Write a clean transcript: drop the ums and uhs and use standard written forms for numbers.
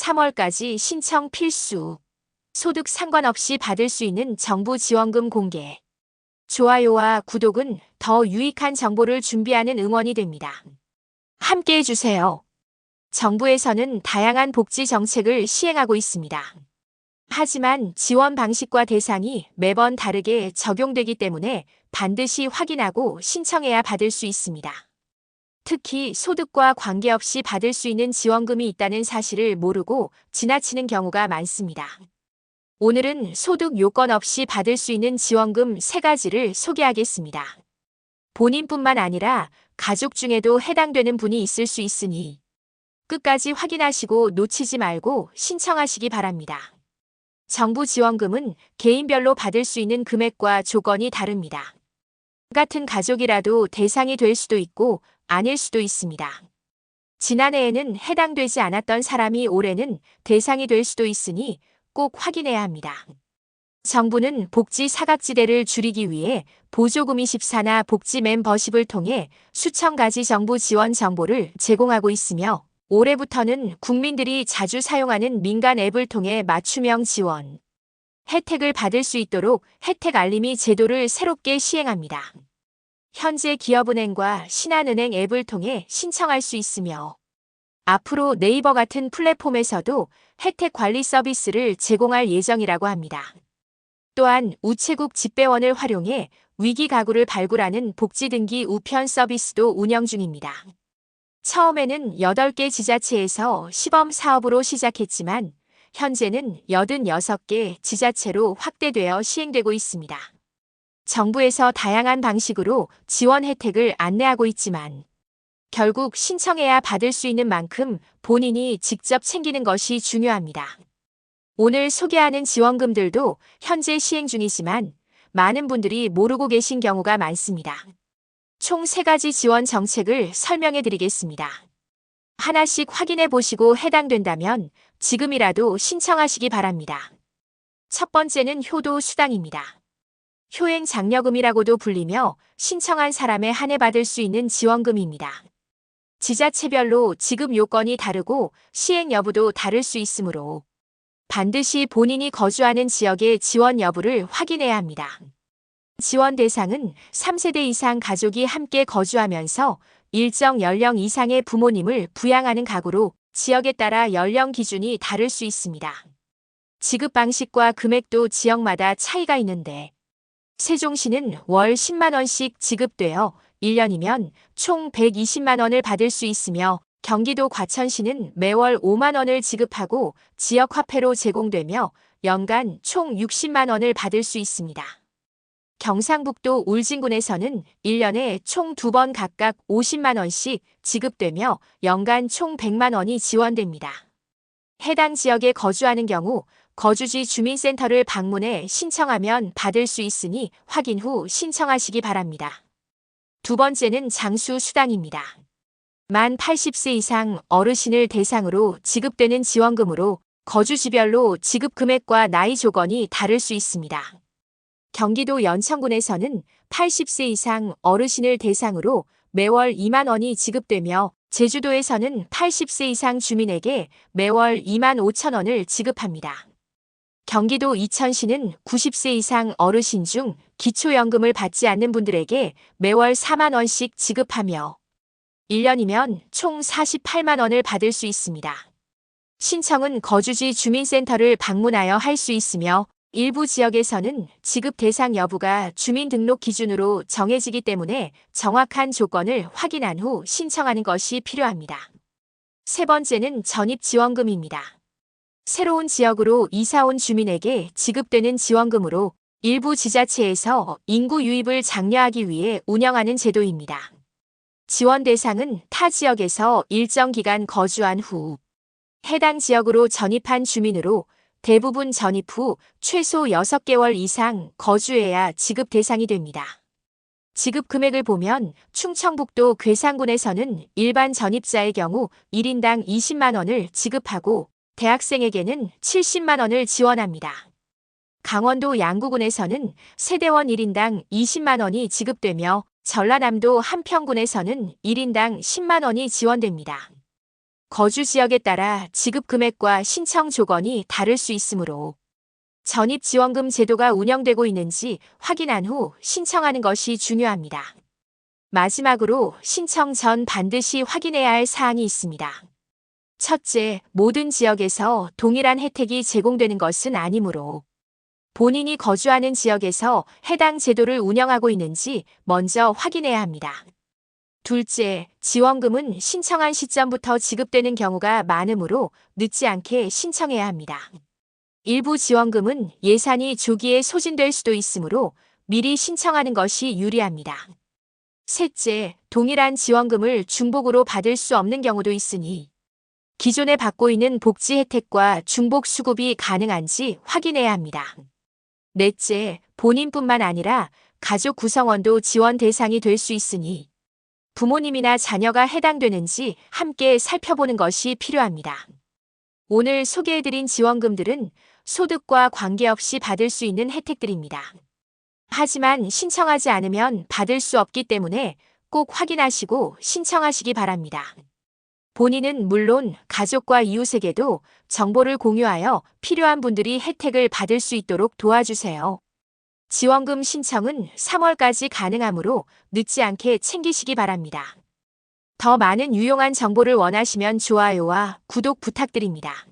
3월까지 신청 필수. 소득 상관없이 받을 수 있는 정부 지원금 공개. 좋아요와 구독은 더 유익한 정보를 준비하는 응원이 됩니다. 함께 해주세요. 정부에서는 다양한 복지 정책을 시행하고 있습니다. 하지만 지원 방식과 대상이 매번 다르게 적용되기 때문에 반드시 확인하고 신청해야 받을 수 있습니다. 특히 소득과 관계없이 받을 수 있는 지원금이 있다는 사실을 모르고 지나치는 경우가 많습니다. 오늘은 소득 요건 없이 받을 수 있는 지원금 3가지를 소개하겠습니다. 본인뿐만 아니라 가족 중에도 해당되는 분이 있을 수 있으니 끝까지 확인하시고 놓치지 말고 신청하시기 바랍니다. 정부 지원금은 개인별로 받을 수 있는 금액과 조건이 다릅니다. 같은 가족이라도 대상이 될 수도 있고 아닐 수도 있습니다. 지난해에는 해당되지 않았던 사람이 올해는 대상이 될 수도 있으니 꼭 확인해야 합니다. 정부는 복지 사각지대를 줄이기 위해 보조금24나 복지 멤버십을 통해 수천 가지 정부 지원 정보를 제공하고 있으며 올해부터는 국민들이 자주 사용하는 민간 앱을 통해 맞춤형 지원, 혜택을 받을 수 있도록 혜택 알림이 제도를 새롭게 시행합니다. 현재 기업은행과 신한은행 앱을 통해 신청할 수 있으며 앞으로 네이버 같은 플랫폼에서도 혜택 관리 서비스를 제공할 예정이라고 합니다. 또한 우체국 집배원을 활용해 위기 가구를 발굴하는 복지 등기 우편 서비스도 운영 중입니다. 처음에는 8개 지자체에서 시범 사업으로 시작했지만 현재는 86개 지자체로 확대되어 시행되고 있습니다. 정부에서 다양한 방식으로 지원 혜택을 안내하고 있지만 결국 신청해야 받을 수 있는 만큼 본인이 직접 챙기는 것이 중요합니다. 오늘 소개하는 지원금들도 현재 시행 중이지만 많은 분들이 모르고 계신 경우가 많습니다. 총 3가지 지원 정책을 설명해 드리겠습니다. 하나씩 확인해 보시고 해당된다면 지금이라도 신청하시기 바랍니다. 첫 번째는 효도 수당입니다. 효행 장려금이라고도 불리며 신청한 사람에 한해 받을 수 있는 지원금입니다. 지자체별로 지급 요건이 다르고 시행 여부도 다를 수 있으므로 반드시 본인이 거주하는 지역의 지원 여부를 확인해야 합니다. 지원 대상은 3세대 이상 가족이 함께 거주하면서 일정 연령 이상의 부모님을 부양하는 가구로 지역에 따라 연령 기준이 다를 수 있습니다. 지급 방식과 금액도 지역마다 차이가 있는데 세종시는 월 10만 원씩 지급되어 1년이면 총 120만 원을 받을 수 있으며 경기도 과천시는 매월 5만 원을 지급하고 지역 화폐로 제공되며 연간 총 60만 원을 받을 수 있습니다. 경상북도 울진군에서는 1년에 총 2번 각각 50만 원씩 지급되며 연간 총 100만 원이 지원됩니다. 해당 지역에 거주하는 경우 거주지 주민센터를 방문해 신청하면 받을 수 있으니 확인 후 신청하시기 바랍니다. 두 번째는 장수 수당입니다. 만 80세 이상 어르신을 대상으로 지급되는 지원금으로 거주지별로 지급 금액과 나이 조건이 다를 수 있습니다. 경기도 연천군에서는 80세 이상 어르신을 대상으로 매월 2만 원이 지급되며 제주도에서는 80세 이상 주민에게 매월 2만 5천 원을 지급합니다. 경기도 이천시는 90세 이상 어르신 중 기초연금을 받지 않는 분들에게 매월 4만 원씩 지급하며 1년이면 총 48만 원을 받을 수 있습니다. 신청은 거주지 주민센터를 방문하여 할 수 있으며 일부 지역에서는 지급 대상 여부가 주민등록 기준으로 정해지기 때문에 정확한 조건을 확인한 후 신청하는 것이 필요합니다. 세 번째는 전입지원금입니다. 새로운 지역으로 이사 온 주민에게 지급되는 지원금으로 일부 지자체에서 인구 유입을 장려하기 위해 운영하는 제도입니다. 지원 대상은 타 지역에서 일정 기간 거주한 후 해당 지역으로 전입한 주민으로 대부분 전입 후 최소 6개월 이상 거주해야 지급 대상이 됩니다. 지급 금액을 보면 충청북도 괴산군에서는 일반 전입자의 경우 1인당 20만 원을 지급하고 대학생에게는 70만 원을 지원합니다. 강원도 양구군에서는 세대원 1인당 20만 원이 지급되며 전라남도 한평군에서는 1인당 10만 원이 지원됩니다. 거주 지역에 따라 지급 금액과 신청 조건이 다를 수 있으므로 전입지원금 제도가 운영되고 있는지 확인한 후 신청하는 것이 중요합니다. 마지막으로 신청 전 반드시 확인해야 할 사항이 있습니다. 첫째, 모든 지역에서 동일한 혜택이 제공되는 것은 아니므로 본인이 거주하는 지역에서 해당 제도를 운영하고 있는지 먼저 확인해야 합니다. 둘째, 지원금은 신청한 시점부터 지급되는 경우가 많으므로 늦지 않게 신청해야 합니다. 일부 지원금은 예산이 조기에 소진될 수도 있으므로 미리 신청하는 것이 유리합니다. 셋째, 동일한 지원금을 중복으로 받을 수 없는 경우도 있으니 기존에 받고 있는 복지 혜택과 중복 수급이 가능한지 확인해야 합니다. 넷째, 본인뿐만 아니라 가족 구성원도 지원 대상이 될 수 있으니 부모님이나 자녀가 해당되는지 함께 살펴보는 것이 필요합니다. 오늘 소개해드린 지원금들은 소득과 관계없이 받을 수 있는 혜택들입니다. 하지만 신청하지 않으면 받을 수 없기 때문에 꼭 확인하시고 신청하시기 바랍니다. 본인은 물론 가족과 이웃에게도 정보를 공유하여 필요한 분들이 혜택을 받을 수 있도록 도와주세요. 지원금 신청은 3월까지 가능하므로 늦지 않게 챙기시기 바랍니다. 더 많은 유용한 정보를 원하시면 좋아요와 구독 부탁드립니다.